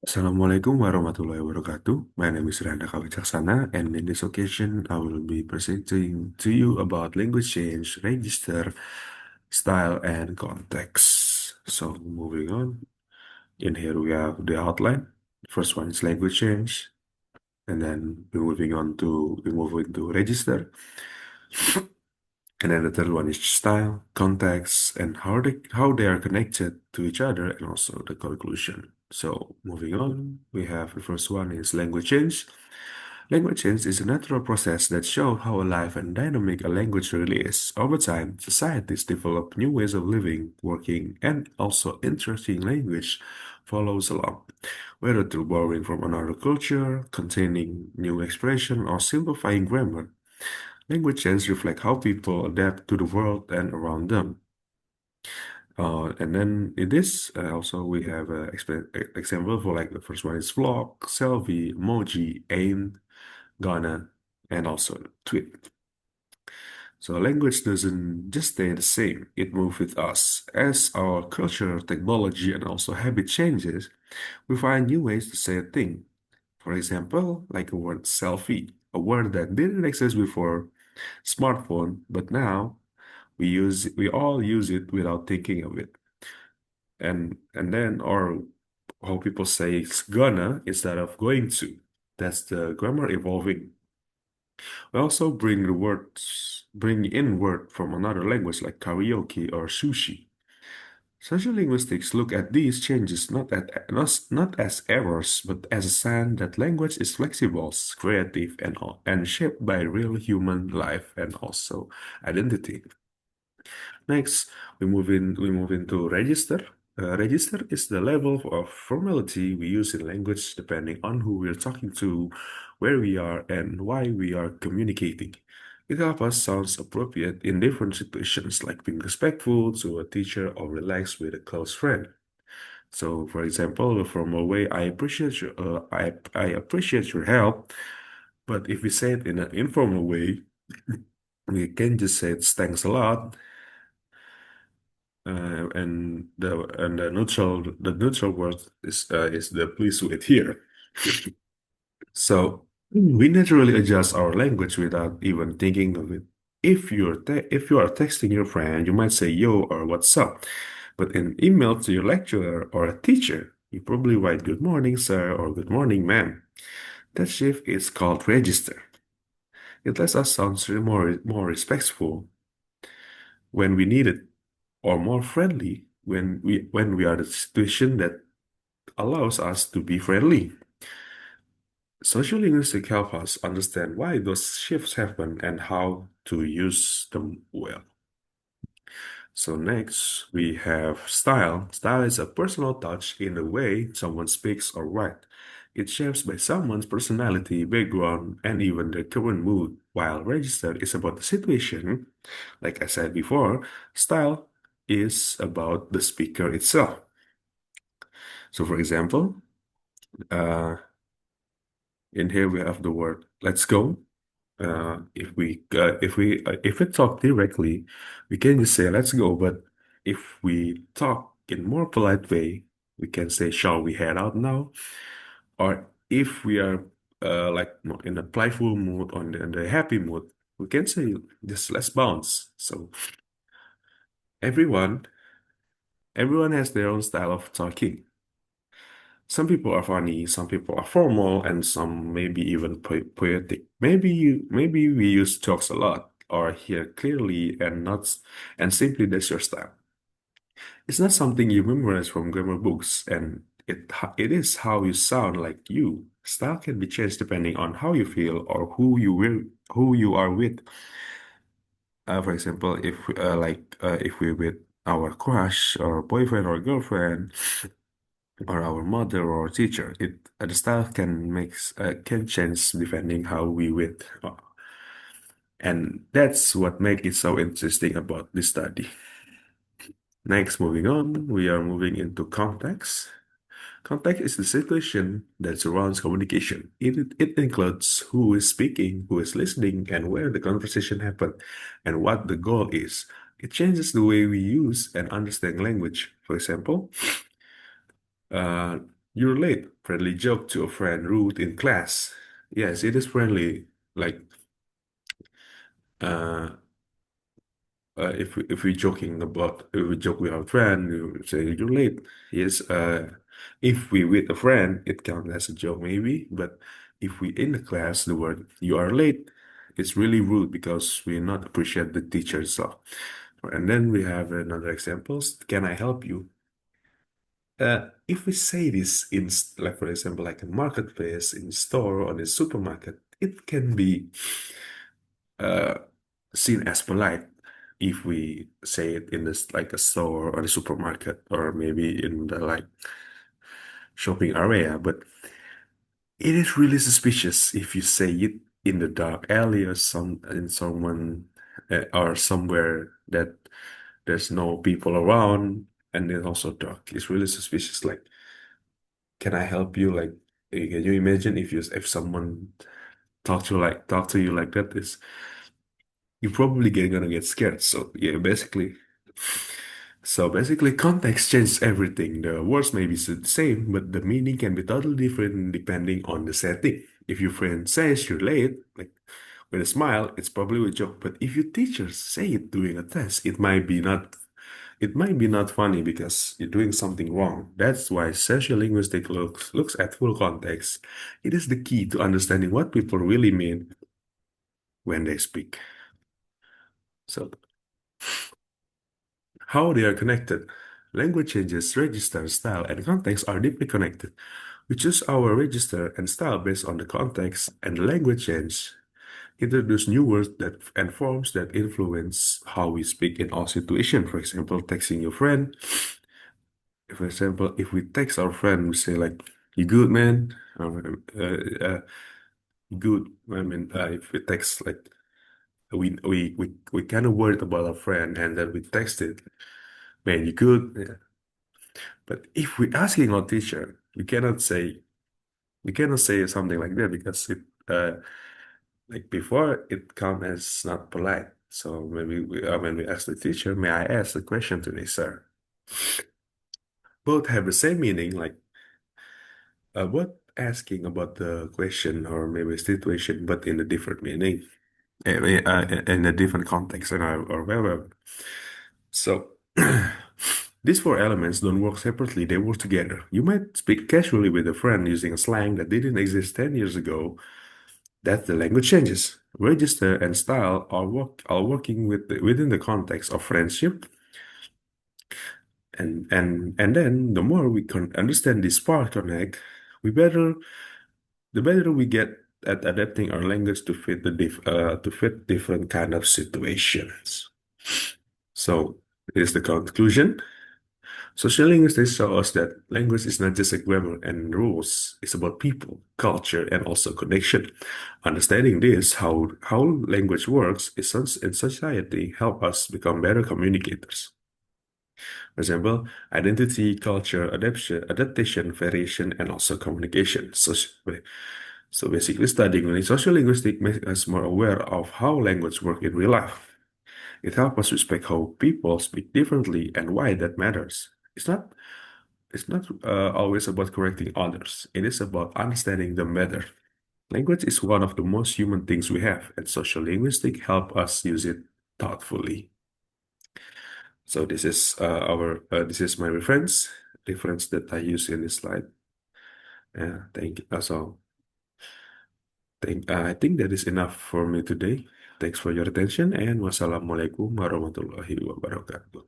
Assalamualaikum warahmatullahi wabarakatuh. My name is Rayhan Racha Wicaksana, and in this occasion, I will be presenting to you about language change, register, style, and context. So, moving on. In here, we have the outline. First one is language change, and then we move into register, and then the third one is style, context, and how they are connected to each other, and also the conclusion. So moving on, we have the first one is language change. Language change is a natural process that shows how alive and dynamic a language really is. Over time, societies develop new ways of living, working, and also interesting language follows along. Whether through borrowing from another culture, containing new expression, or simplifying grammar, language change reflect how people adapt to the world and around them. And then in this, also we have an example for like the first one is vlog, selfie, emoji, aim, Ghana, and also tweet. So language doesn't just stay the same, it moves with us. As our culture, technology, and also habit changes, we find new ways to say a thing. For example, like a word selfie, a word that didn't exist before smartphone, but now we all use it without thinking of it. And then or how people say it's gonna instead of going to. That's the grammar evolving. We also bring in word from another language like karaoke or sushi. Sociolinguistics look at these changes not as errors, but as a sign that language is flexible, creative, and shaped by real human life and also identity. Next, we move into register. Register is the level of formality we use in language depending on who we're talking to, where we are, and why we are communicating. It helps us sounds appropriate in different situations, like being respectful to a teacher or relaxed with a close friend. So, for example, the formal way, I appreciate your help. But if we say it in an informal way, we can just say thanks a lot, and the neutral word is the please wait here. So we naturally adjust our language without even thinking of it. If you are texting your friend, you might say yo or what's up, but in email to your lecturer or a teacher, you probably write good morning, sir, or good morning, ma'am. That shift is called register. It lets us sound more respectful when we need it, or more friendly when we are in a situation that allows us to be friendly. Social linguistics help us understand why those shifts happen and how to use them well. So next we have style. Style is a personal touch in the way someone speaks or writes. It's shaped by someone's personality, background, and even their current mood, while register is about the situation. Like I said before, style is about the speaker itself. So for example, uh, in here we have the word let's go. If we talk directly, we can just say let's go. But if we talk in more polite way, we can say shall we head out now? Or if we are like in a playful mood or in the happy mood, we can say just let's bounce. So everyone everyone has their own style of talking. Some people are funny, some people are formal, and some maybe even poetic. Maybe we use jokes a lot, or hear clearly and not, and simply that's your style. It's not something you memorize from grammar books, and it is how you sound like you. Style can be changed depending on how you feel or who you are with. For example, if we're with our crush or boyfriend or girlfriend, or our mother or teacher. The style can change depending how we with, and that's what makes it so interesting about this study. Next, moving on, we are moving into context. Context is the situation that surrounds communication. It includes who is speaking, who is listening, and where the conversation happened, and what the goal is. It changes the way we use and understand language. For example, You're late. Friendly joke to a friend rude in class. Yes, it is friendly. Like uh, if we joking about if we joke with our friend, you say you're late. Yes. If we with a friend, it counts as a joke maybe. But if we in the class, the word you are late, it's really rude because we not appreciate the teacher itself. And then we have another examples. Can I help you? If we say this in, like for example, like a marketplace, in store or in a supermarket, it can be uh, seen as polite if we say it in this like a store or a supermarket or maybe in the like shopping area. But it is really suspicious if you say it in the dark alley or some in someone or somewhere that there's no people around and it's also dark. It's really suspicious. Like, can I help you? Like, can you imagine if someone talk to you like that? Is you probably gonna get scared. So yeah, basically, context changes everything. The words may be the same, but the meaning can be totally different depending on the setting. If your friend says you're late, like with a smile, it's probably a joke. But if your teacher say it during a test, it might be not funny because you're doing something wrong. That's why sociolinguistic looks at full context. It is the key to understanding what people really mean when they speak. So, how they are connected. Language changes, register, style, and context are deeply connected. We choose our register and style based on the context and the language change. Introduce new words that and forms that influence how we speak in all situations. For example, texting your friend. For example, if we text our friend, we say like, "You good, man?" Or, "Good." I mean, if we text like we kind of worried about our friend, and then we texted, "Man, you good?" Yeah. But if we asking our teacher, we cannot say something like that because it like before it come as not polite. So when we ask the teacher, "May I ask a question today, sir?" Both have the same meaning, like both asking about the question or maybe situation, but in a different meaning, in a different context, or wherever. So these four elements don't work separately; they work together. You might speak casually with a friend using a slang that didn't exist 10 years ago. That the language changes. Register and style are working within the context of friendship, and then the more we can understand this part connect, we better the better we get at adapting our language to fit different kind of situations. So here's the conclusion. Sociolinguistics show us that language is not just a grammar and rules, it's about people, culture, and also connection. Understanding this, how language works in society, help us become better communicators. For example, identity, culture, adaptation, variation, and also communication. So basically, studying sociolinguistics makes us more aware of how language works in real life. It helps us respect how people speak differently and why that matters. It's not always about correcting others. It is about understanding them better. Language is one of the most human things we have, and social linguistics help us use it thoughtfully. So this is my reference that I use in this slide. Thank you. I think that is enough for me today. Thanks for your attention and wassalamualaikum warahmatullahi wabarakatuh.